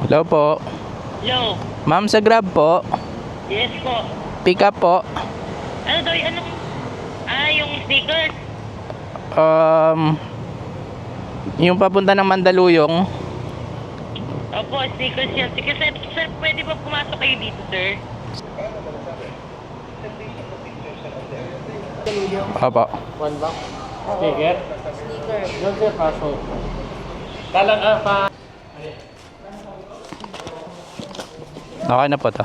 Hello po. Hello. Ma'am, sa Grab po. Yes po. Pick up po. Ano daw yung anong... yung stickers. Um, yung papunta ng Mandaluyong. Opo, stickers yan. Sige, sir, pwede ba pumasok kayo dito, sir? Opo. One box? Sticker? Sticker. Doon sir, pasok. Pa. Okay na po to.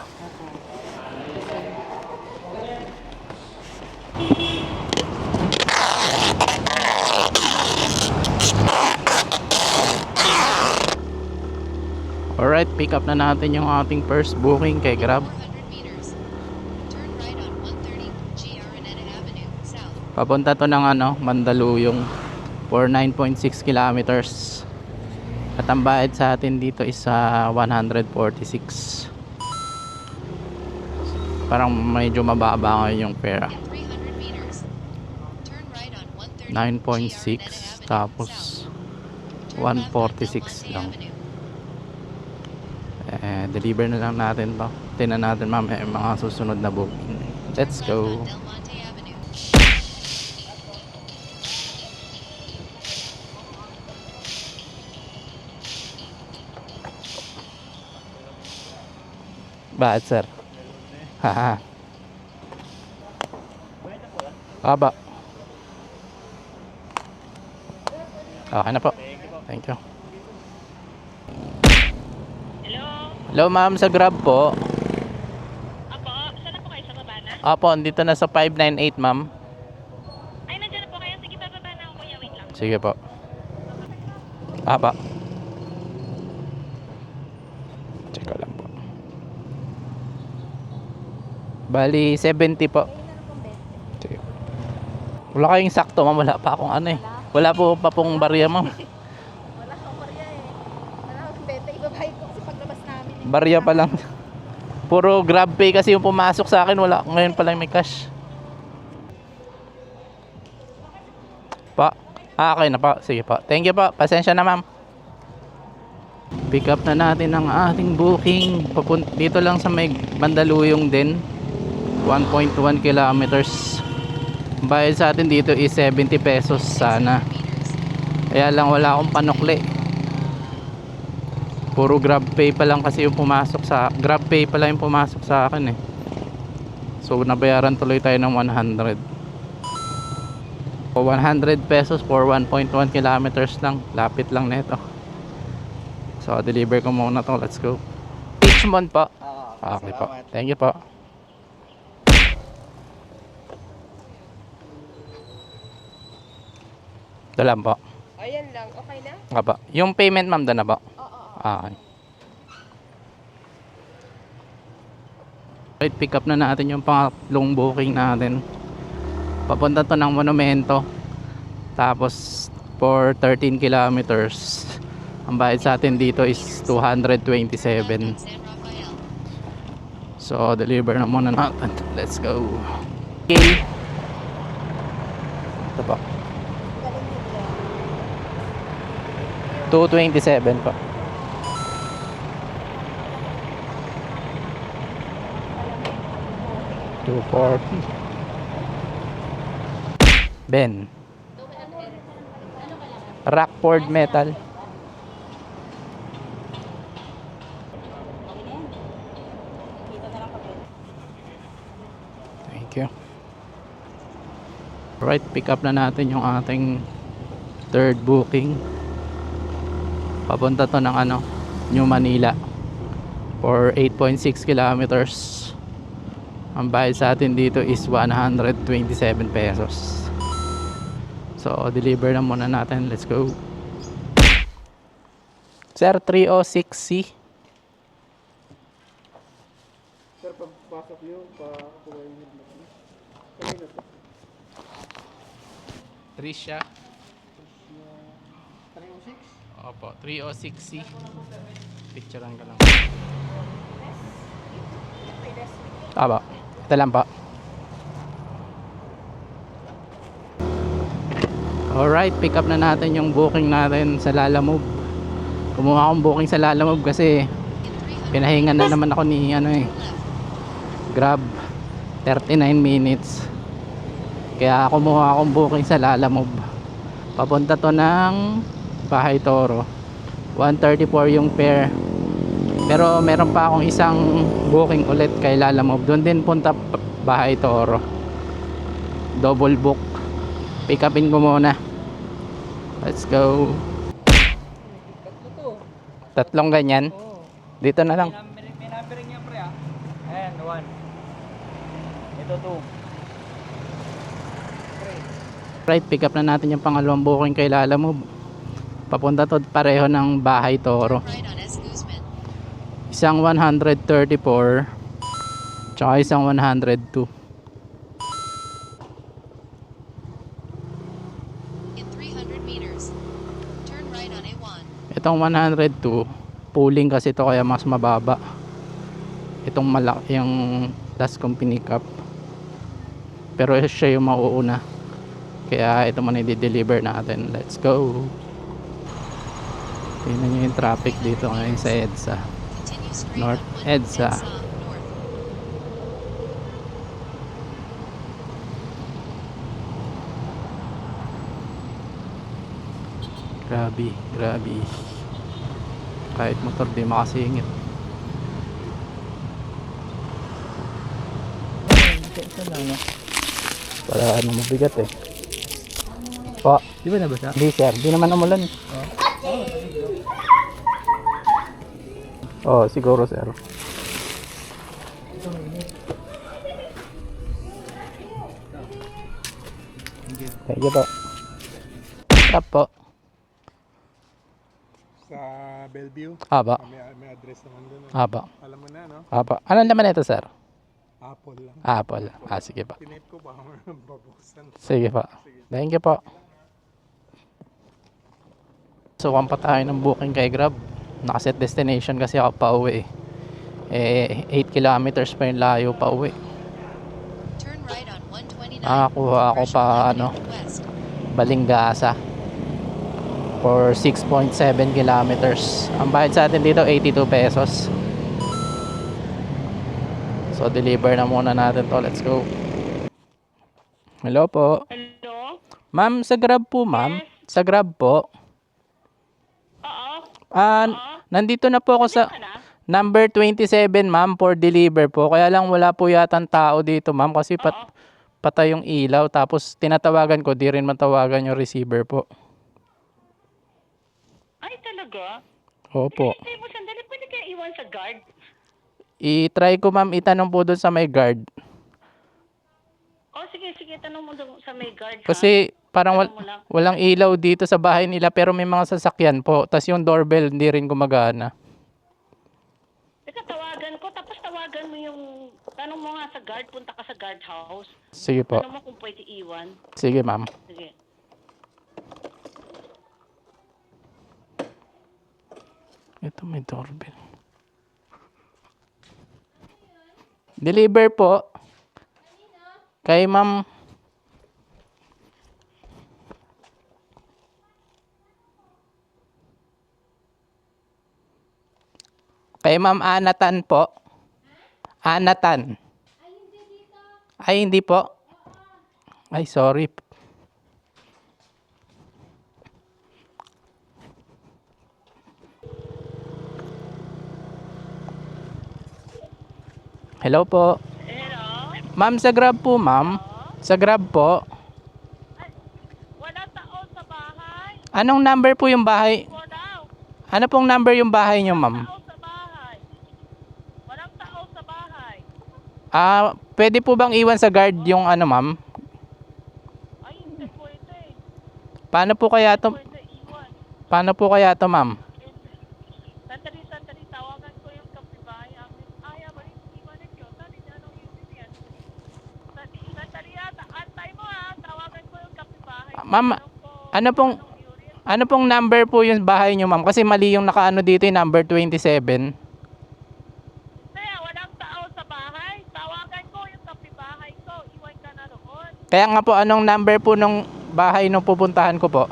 Alright, pick up na natin yung ating first booking kay Grab. 400 meters. Turn right on 130 GR Araneta Avenue, south. Papunta to ng Mandaluyong for 9.6 kilometers. At ang bayad sa atin dito is 146. Parang medyo mababa ngayon yung pera. In 300 meters. Turn right on 130 9.6 tapos 146 lang. Deliver na lang natin to. Tingnan natin mamaya yung mga susunod na booking. Let's go. Del Monte Avenue. Bakit sir? Haha. Aba. Okay na po. Thank you. Hello? Hello ma'am, sa Grab po. Apo, saan na po kayo? Sa baba na? Apo, dito na sa 598 ma'am. Ay, nandiyan na po kayo. Sige, bababa na ako, kuya. Wait lang. Sige po. Aba. Check ko lang po. Bali 70 po. Sige. Wala kayong sakto ma'am, wala pa akong ano eh. Wala po pa pong barya ma'am. Wala akong barya eh. Wala akong benta. Ibabayad ko kasi paglabas namin eh. Barya pa lang. Puro Grab Pay kasi yung pumasok sa akin. Wala. Ngayon pa lang may cash. Pa. Okay na pa. Sige pa. Thank you pa. Pasensya na ma'am. Pick up na natin ang ating booking. Dito lang sa may Mandaluyong din. 1.1 kilometers. Bayad sa atin dito is 70 pesos sana. Kaya lang wala akong panukli. Puro Grab Pay pa lang kasi yung pumasok sa Grab Pay pa lang yung pumasok sa akin eh. So nabayaran tuloy tayo ng 100. So 100 pesos for 1.1 kilometers lang. Lapit lang nito. So deliver ko muna to. Let's go. Richmond po. Okay po. Thank you po. Ito lang po. Ayan lang. Okay na? Nga po. Yung payment ma'am doon na po. Okay. Right, pick up na natin yung pangatlong booking natin. Papunta to ng Monumento. Tapos for 13 kilometers. Ang bayad sa atin dito is 227. San Rafael. So deliver na muna natin. Let's go. Okay. Ito po. 227 po. Ben. Rockford Metal. Thank you. Right, pick up na natin yung ating third booking. Papunta to ng New Manila for 8.6 kilometers. Ang bayad sa atin dito is 127 pesos. So deliver na muna natin. Let's go. Sir, 306C. Sir, pagpasok nyo, pakuha yung helmet nyo. Kanina to? Trisha. 306? Opo, 306C. Picturean ka lang. Tama. Ito lang pa. Alright, pick up na natin yung booking natin sa Lalamove. Kumuha akong booking sa Lalamove kasi Pinahinga na naman ako ni Left. Grab 39 minutes. Kaya kumuha akong booking sa Lalamove. Papunta to ng Bahay Toro. 134 yung fare. Pero meron pa akong isang booking ulit kay Lalamove. Doon din punta Bahay Toro. Double book. Pick upin ko muna. Let's go. Tatlong ganyan. Dito na lang. May numbering yan, pre, ah. Ayan, 1. Ito, 2. Right, pick up na natin yung pangalawang booking kay Lalamove. Papunta to pareho ng Bahay Toro. Right on S. Guzman. Isang 134 tsaka isang 102. In 300 meters. Turn right on A1. Itong 102 pooling kasi ito kaya mas mababa. Itong malaki yung last kong pinick up. Pero siya yung mauuna. Kaya ito muna i-deliver natin. Let's go. Tingnan nyo yung traffic dito ngayon sa EDSA. Continue straight North on 1 EDSA. North. Grabe, grabe. Kahit motor di makasingit. Ito lang, no? Para ano mabigat eh. Po. Di ba nabasa? Hindi sir, di naman umulan. Oh, siguro sir. Thank you po. Stop po. Sa Bellevue. Aba, May address naman doon. aba, Alam mo na, no? aba. Anong laman ito sir? Apple lang. Apple. Ah, sige pa. Tinip ko ba babusan? Sige pa. Thank you po. So, pa tayo ng booking kay Grab. Nakaset destination kasi ako pa uwi. 8 kilometers pa yung layo pa uwi. Turn right on 129. Nakakuha ako pa ano, West. Balingasa for 6.7 kilometers. Ang bayad sa atin dito 82 pesos. So deliver na muna natin to. Let's go. Hello po. Hello? Ma'am, sa Grab po ma'am. Sa Grab po. Oo. Nandito na po ako sa Ano na? number 27 ma'am for deliver po. Kaya lang wala po yatang tao dito ma'am kasi patay yung ilaw. Tapos tinatawagan ko, di rin matawagan yung receiver po. Ay, talaga? Opo. Hindi mo sandali. Pwede kaya iwan sa guard? I-try ko ma'am itanong po doon sa may guard. Oh, sige. Tanong mo doon sa may guard, ha? Kasi parang Tanong mo lang. walang ilaw dito sa bahay nila pero may mga sasakyan po. Tapos yung doorbell hindi rin gumagana. Teka, tawagan ko. Tapos tawagan mo yung... Tanong mo nga sa guard. Punta ka sa guard house. Sige po. Tanong mo kung pwede iwan. Sige ma'am. Sige. Ito may doorbell. Deliver po. Kay ma'am. Kay ma'am Anatan po. Anatan. Ay, hindi po. Ay, sorry. Hello po. Hello? Ma'am, sa Grab po, ma'am. Sa Grab po. Wala tao sa bahay. Anong number po yung bahay? Go daw. Ano pong number yung bahay nyo, ma'am? Tao sa bahay. Walang tao sa bahay. Pwede po bang iwan sa guard yung ano, ma'am? Ay, hindi pwede. Paano po kaya to? Pwede iwan. Paano po kaya to, ma'am? Sandali, tawagan ko yung kapitbahay. Ayaw mo rin, iwanin ko. Sandali, anong yun yan? Sandali, antay mo ha. Tawagan ko yung kapitbahay. Ma'am, ano pong number po yung bahay nyo, ma'am? Kasi mali yung nakaano dito yung number 27. Kaya walang tao sa bahay. Tawagan ko yung kapitbahay ko. Iwan ka na roon. Kaya nga po, anong number po nung bahay nung pupuntahan ko po?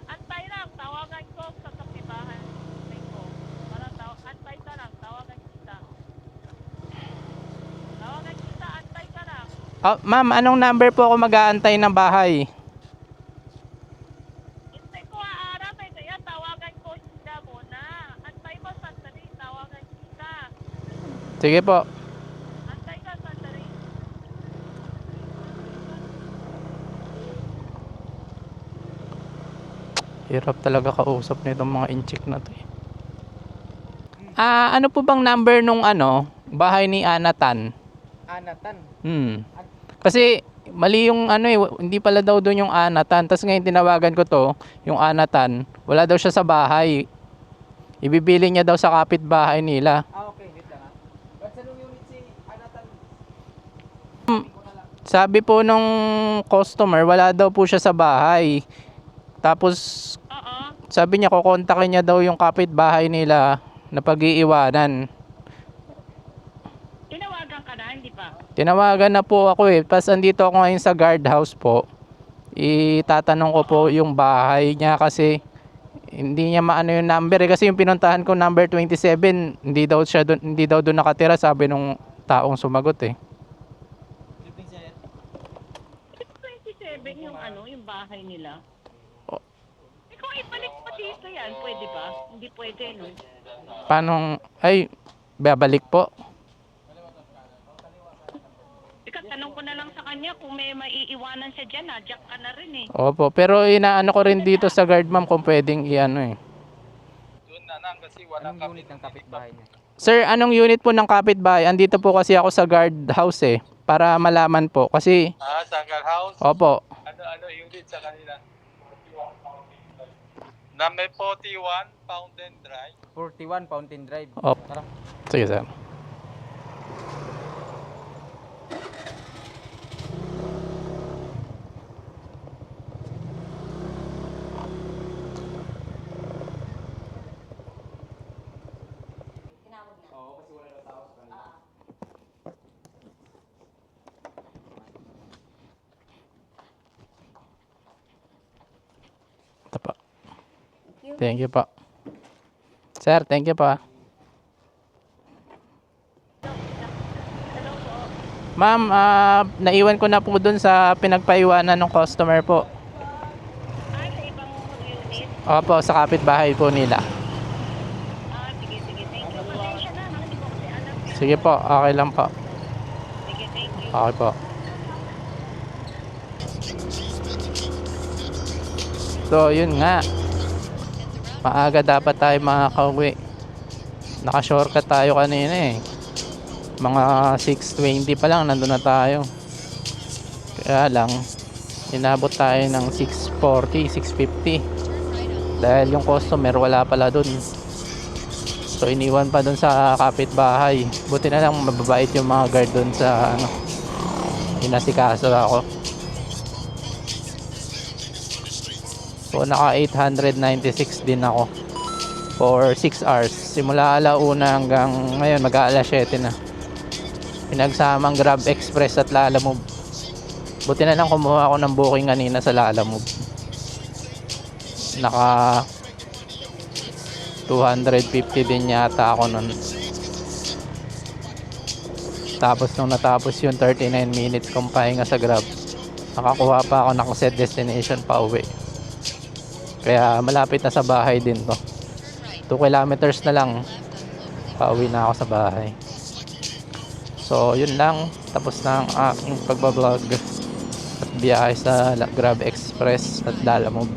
Antay lang. Tawagan ko sa kapitbahay ko. Antay Ma'am, anong number po ako mag-aantay ng bahay? Hintay ko araw eh, kaya tawagan ko sila muna. Antay mo sandali, tawagan kita. Sige po. Antay ka sandali. Hirap talaga kausap nitong mga incheck na to. Ano po bang number nung bahay ni Anatan? Anatan. Kasi mali yung hindi pala daw doon yung Anatan. Tapos ngayon tinawagan ko to, yung Anatan, wala daw siya sa bahay. Ibibili niya daw sa kapitbahay nila. Okay, wait lang ha. Ba't sa nung unit si Anatan? Sabi po nung customer, wala daw po siya sa bahay. Tapos Oo. sabi niya kukontakin niya daw yung kapitbahay nila na pag-iiwanan. Tinawagan ka na, hindi pa? Tinawagan na po ako eh. Pas andito ako ngayon sa guardhouse po. Itatanong ko po yung bahay niya kasi hindi niya maano yung number eh. Kasi yung pinuntahan ko number 27, hindi daw doon nakatira, sabi nung taong sumagot eh. 27 yung yung bahay nila. Ikaw ibalik mo dito yan, pwede ba? Hindi pwede, no? Paano babalik po? Tanong ko na lang sa kanya kung may maiiwanan siya dyan, jack ka na rin eh. Opo, pero inaano ko rin dito sa guard ma'am kung pwedeng Doon na lang kasi walang unit ng kapitbahay niya. Sir, anong unit po ng kapitbahay? Andito po kasi ako sa guard house eh. Para malaman po. Kasi, Sa house? opo. Ano unit sa kanila? Number 41, Fountain Drive. 41, Fountain Drive. Opo. Sige sir. Ito po. Thank you po. Sir, thank you po. Ma'am, naiwan ko na po dun sa pinagpaiwanan ng customer po. Sa ibang unit? Opo, sa kapitbahay po nila. Sige, sige, thank you. Pasensya na, hindi ko kasi alam eh. Sige po, okay lang po. Sige, thank you. Okay po. So, yun nga. Maaga dapat tayo makakauwi. Naka-shortcut tayo kanina eh. Mga 6:20 pa lang nandun na tayo. Kaya lang, inabot tayo ng 6:40, 6:50. Dahil yung customer wala pala dun. So, iniwan pa dun sa kapitbahay. Buti na lang mababait yung mga guard dun sa inasikaso ako. So naka 896 din ako for 6 hours. Simula alauna hanggang ngayon mag-aalas 7 na. Pinagsamang Grab Express at Lalamove. Buti na lang kumuha ako ng booking kanina sa Lalamove. Naka 250 din yata ako nun. Tapos nung natapos yung 39 minutes kong pahinga sa Grab, nakakuha pa ako ng set destination pa uwi. Kaya malapit na sa bahay din to. 2 kilometers na lang pauwi na ako sa bahay. So yun lang, tapos na ang aking pagbablog at biyahe sa Grab Express at Lalamove.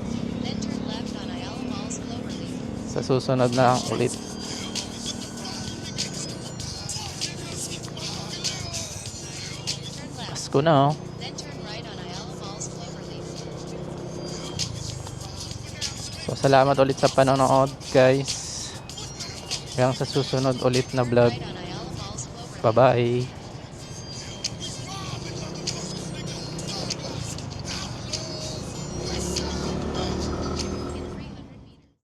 Sa susunod na lang ulit. Pasko na oh. So, salamat ulit sa panonood guys. Hanggang sa susunod ulit na vlog. Bye bye.